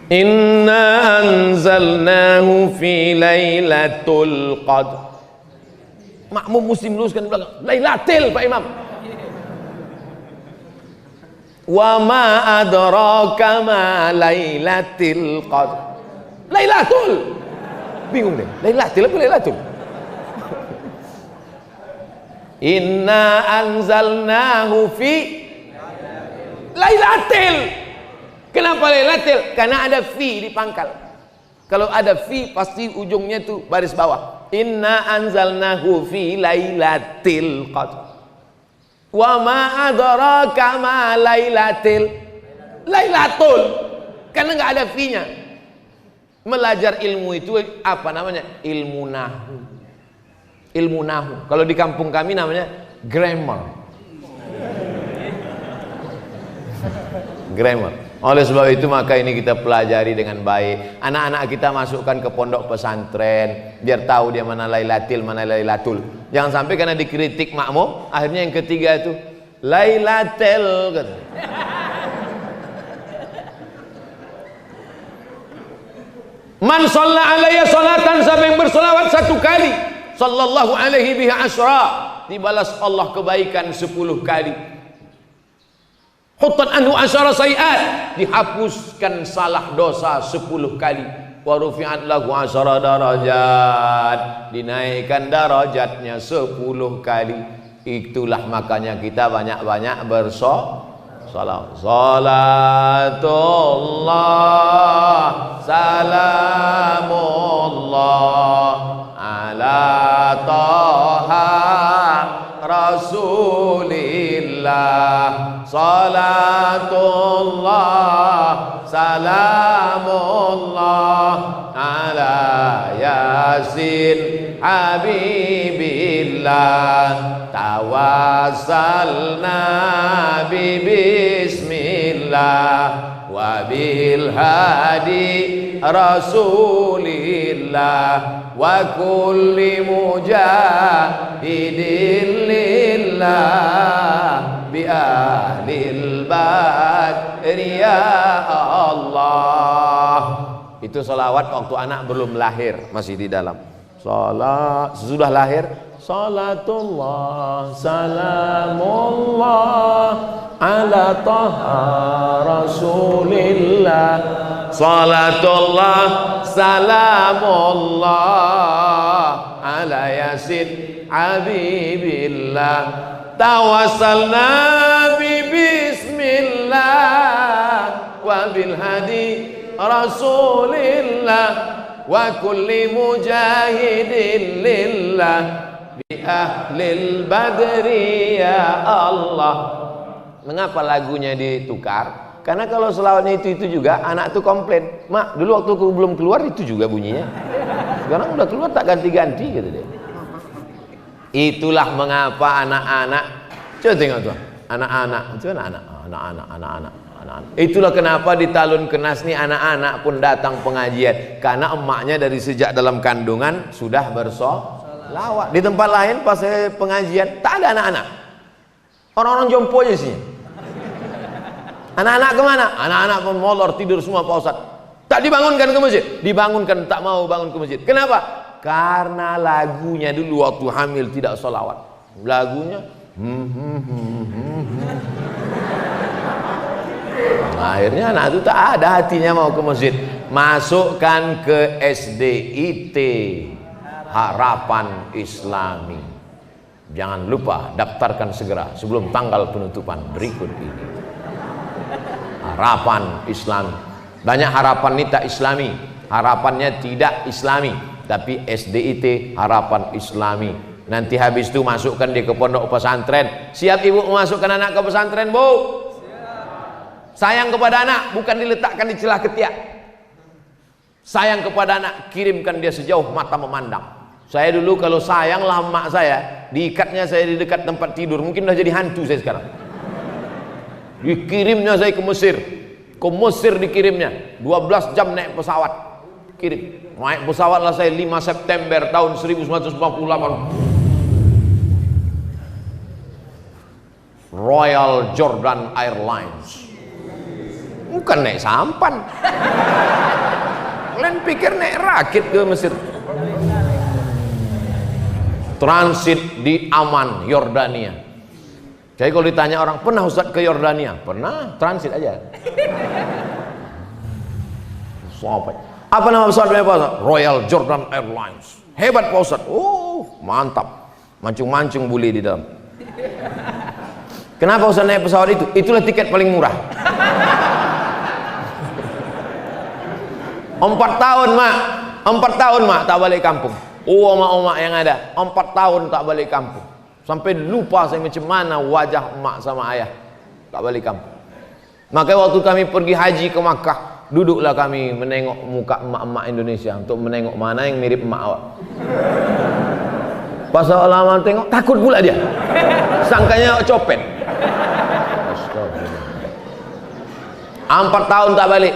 Inna anzalnahu fi lailatul qadr. Makmum muslim luruskan di belakang. Lailatul Pak Imam. Wa ma adraka ma lailatul qadr. Lailatul. Bingung deh. Lailatul apa lailatul? Inna anzalnahu fi lailatul. Kenapa lailatul? Karena ada fi di pangkal. Kalau ada fi pasti ujungnya tuh baris bawah. Inna anzalnahu fi lailatul qadr. Wa ma adraka ma lailatul. Lailatul. Karena enggak ada fi-nya. Belajar ilmu itu apa namanya? Ilmu nahu. Ilmu nahu. Kalau di kampung kami namanya grammar. Grammar. Oleh sebab itu maka ini kita pelajari dengan baik. Anak-anak kita masukkan ke pondok pesantren biar tahu dia mana Lailatul, mana Lailatul. Jangan sampai karena dikritik makmum, akhirnya yang ketiga itu Lailatul gitu. Man shalla alayya salatan, siapa yang bersolawat satu kali, sallallahu alaihi biha asyra, dibalas Allah kebaikan 10 kali. Huttat anhu asyara sayiat, dihapuskan salah dosa 10 kali. Wa rufi'at lahu asyara darajat, dinaikkan darajatnya 10 kali. Itulah makanya kita banyak-banyak bersolawat. Salatullah salamullah ala taha rasulillah. Salatullah salamullah ala yasin habibillah. Tawassalna bismillah wa bil hadi rasulillah wa kulli mujahidin lillah bi ahlil badri ya Allah. Itu salawat waktu anak belum lahir, masih di dalam. Salat sesudah lahir, salatullah salamullah ala taha rasulillah. Salatullah salamullah ala yasin habibillah. Tawassalna bismillah wa bil hadi rasulillah wa kulli mujahidin lillah bi ahlil badri ya Allah. Mengapa lagunya ditukar? Karena kalau selawatnya itu juga anak tuh komplain, mak dulu waktu aku belum keluar itu juga bunyinya, sekarang udah keluar tak ganti-ganti gitu deh. Itulah mengapa anak-anak, coba tengok tuh, anak-anak, itulah kenapa di Talun Kenas nih anak-anak pun datang pengajian, karena emaknya dari sejak dalam kandungan sudah bersolawat. Di tempat lain pas saya pengajian tak ada anak-anak, orang-orang jompo aja sih. Anak-anak kemana? Anak-anak pun molor tidur semua Pak Ustadz. Tak dibangunkan ke masjid, dibangunkan tak mau bangun ke masjid. Kenapa? Karena lagunya dulu waktu hamil tidak solawat. Lagunya akhirnya anak itu tak ada hatinya mau ke masjid. Masukkan ke SDIT, Harapan Islami. Jangan lupa daftarkan segera sebelum tanggal penutupan berikut ini. Harapan Islami. Banyak harapan ini tak islami, harapannya tidak islami, tapi SDIT Harapan Islami. Nanti habis itu masukkan dia ke pondok pesantren. Siap ibu memasukkan anak ke pesantren, Bu? Sayang kepada anak bukan diletakkan di celah ketiak. Sayang kepada anak, kirimkan dia sejauh mata memandang. Saya dulu kalau sayang lah emak saya, diikatnya saya di dekat tempat tidur, mungkin udah jadi hantu saya sekarang. Dikirimnya saya ke Mesir dikirimnya 12 jam naik pesawat, kirim naik pesawat lah saya 5 September tahun 1948, Royal Jordan Airlines. Bukan naik sampan. Kalian pikir naik rakit ke Mesir. Transit di Amman, Yordania. Jadi kalau ditanya orang, pernah Ustaz ke Yordania? Pernah, transit aja. Apa nama pesawatnya Pak Ustaz? Royal Jordan Airlines. Hebat Pak Ustaz. Oh, mantap. Mancung-mancung bule di dalam. Kenapa Ustaz naik pesawat itu? Itulah tiket paling murah. 4 tahun mak, 4 tahun mak tak balik kampung. Oh emak-emak yang ada 4 tahun tak balik kampung, sampai lupa saya macam mana wajah emak sama ayah, tak balik kampung. Makanya waktu kami pergi haji ke Makkah, Duduklah kami menengok muka emak-emak Indonesia untuk menengok mana yang mirip emak awak. Pas lama tengok takut pula dia. Sangkanya copet. 4 tahun tak balik.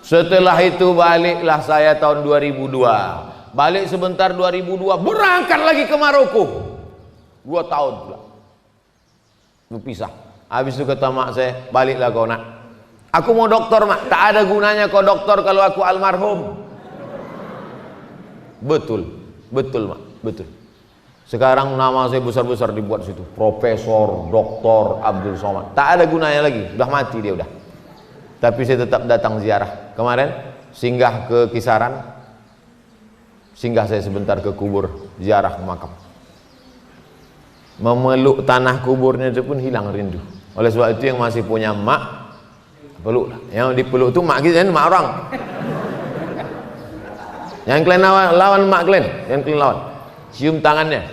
Setelah itu baliklah saya tahun 2002. Balik sebentar 2002, berangkat lagi ke Maroko. 2 tahun pula. Berpisah. Habis itu kata mak saya, baliklah kau nak. Aku mau doktor mak. Tak ada gunanya kau doktor kalau aku almarhum. Betul. Betul mak. Betul. Sekarang nama saya besar-besar dibuat situ. Profesor, Doktor Abdul Somad. Tak ada gunanya lagi. Sudah mati dia udah. Tapi saya tetap datang ziarah. Kemarin singgah ke Kisaran. Singgah saya sebentar ke kubur, ziarah makam. Memeluk tanah kuburnya itu pun hilang rindu. Oleh sebab itu yang masih punya mak, peluklah. Yang dipeluk itu mak kita, mak orang. Yang kalian lawan mak kalian, yang kalian lawan. Cium tangannya,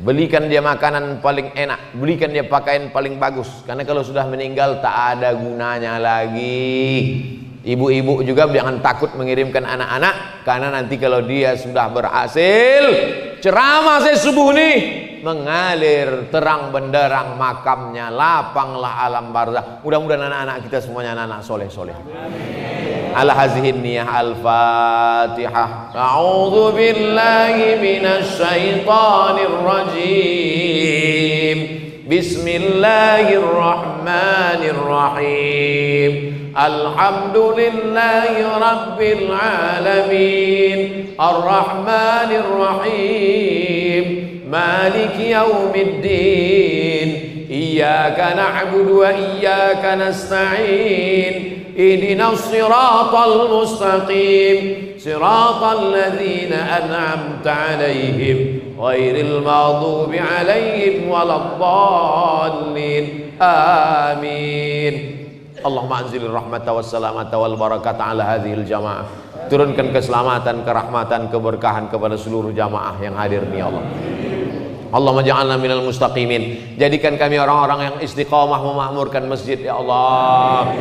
belikan dia makanan paling enak, belikan dia pakaian paling bagus. Karena kalau sudah meninggal tak ada gunanya lagi. Ibu-ibu juga jangan takut mengirimkan anak-anak, karena nanti kalau dia sudah berhasil, ceramah saya subuh nih, mengalir terang benderang makamnya, lapanglah alam barzakh. Mudah-mudahan anak-anak kita semuanya anak-anak soleh-soleh. Ala hazihin niyah al-fatihah. A'udzu billahi minasy syaithanir rajim. Bismillahirrahmanirrahim. Alhamdulillahi rabbil alamin. Ar-rahmanir rahim. Maliki yaumiddin. Iyyaka na'budu wa iyyaka nasta'in. اهدنا الصراط المستقيم صراط الذين أنعمت عليهم غير المغضوب عليهم ولا الضالين آمين اللهم أنزل الرحمة والسلامة والبركة على هذه الجماعة. Turunkan keselamatan, kerahmatan, keberkahan kepada seluruh jamaah yang hadir ni Allah. Allahumma ja'alna minal mustaqimin. Jadikan kami orang-orang yang istiqamah memakmurkan masjid ya Allah.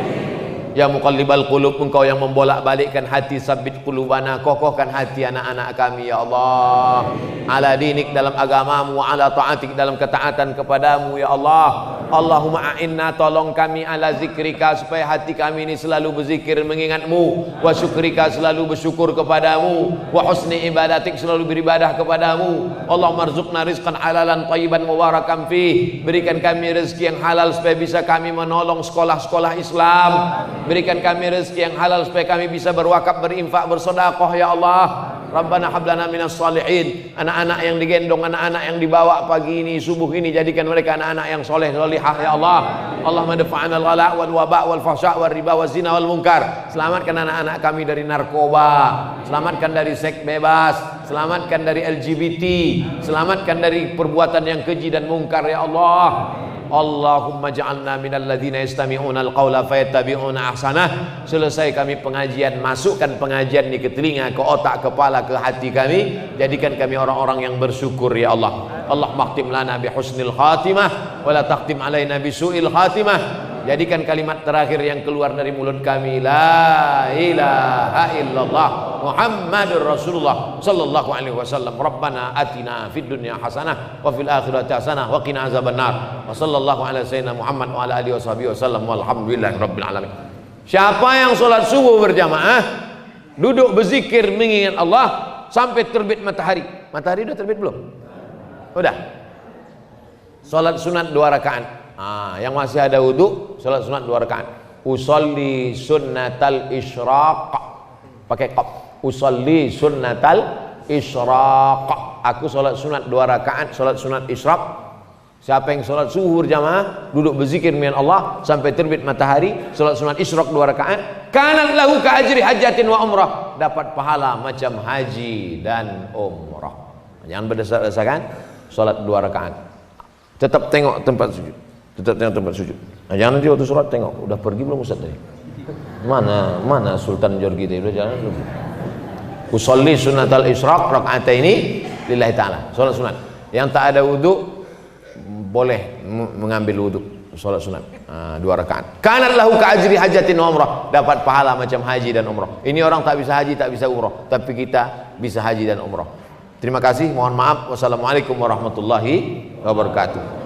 Ya muqallibal qulub, engkau yang membolak-balikkan hati, sabbit qulubana, kokohkan hati anak-anak kami ya Allah. Ala dinik, dalam agamamu, ala ta'atik, dalam ketaatan kepadamu ya Allah. Allahumma a'inna, tolong kami, ala zikrika, supaya hati kami ini selalu berzikir mengingatmu, wa syukrika, selalu bersyukur kepadamu, wa husni ibadatik, selalu beribadah kepadamu. Allahumma rzuqna rizqan halalan thayyiban mubarakan fih. Berikan kami rezeki yang halal supaya bisa kami menolong sekolah-sekolah Islam. Berikan kami rezeki yang halal supaya kami bisa berwakaf, berinfak, bersedekah ya Allah. Rabbana hablana minas salihin. Anak-anak yang digendong, anak-anak yang dibawa pagi ini, subuh ini, jadikan mereka anak-anak yang soleh solihah ya Allah. Allahumma dafa'ana al-ghala wal waba wal fahsya wal riba wal zina wal munkar. Selamatkan anak-anak kami dari narkoba, selamatkan dari seks bebas, selamatkan dari LGBT, selamatkan dari perbuatan yang keji dan mungkar ya Allah. Allahumma ja'alna minal ladzina yastami'una al-qawla fayattabi'una ahsanah. Selesai kami pengajian, masukkan pengajian ini ke telinga, ke otak, kepala, ke hati kami. Jadikan kami orang-orang yang bersyukur ya Allah. Allahumma khtim lana bi husnil khatimah wa la takhtim alaina bi su'il khatimah. Jadikan kalimat terakhir yang keluar dari mulut kami, la ilaha illallah Muhammadur Rasulullah sallallahu alaihi wasallam. Rabbana atina fid dunya hasanah wa fil akhirati hasanah wa qina azabannar. Wa sallallahu ala sayyidina Muhammad wa ala alihi washabihi wasallam walhamdulillahi rabbil alamin. Siapa yang sholat subuh berjamaah, duduk berzikir mengingat Allah sampai terbit matahari. Matahari udah terbit belum? Udah. Sholat sunat 2 rakaat. Yang masih ada wudu, sholat sunat 2 rakaat. Usolli sunnatal isyraq, pakai qaf. Usolli sunnatal isyraq. Aku sholat sunat 2 rakaat, sholat sunat isyraq. Siapa yang sholat zuhur jamaah, duduk berzikir dengan Allah sampai terbit matahari, sholat sunat isyraq 2 rakaat, kanat lahu ka ajri hajatin wa umrah, dapat pahala macam haji dan umrah. Jangan berdasar-dasarkan sholat 2 rakaat. Tetap tengok tempat sujud. Tetap tengok tempat sujud. Nah, jangan nanti waktu sholat tengok, udah pergi belum Ustaz tadi? Mana Sultan Jorgi tadi, udah jalan belum? Usolli sunnatal isyraq rakaataini lillahi ta'ala. Sholat sunat. Yang tak ada wudu boleh mengambil wudu. Salat sunat 2 rakaat. Kanat lahu ka ajri hajatin wa umrah, dapat pahala macam haji dan umrah. Ini orang tak bisa haji, tak bisa umrah, tapi kita bisa haji dan umrah. Terima kasih, mohon maaf. Wassalamualaikum warahmatullahi wabarakatuh.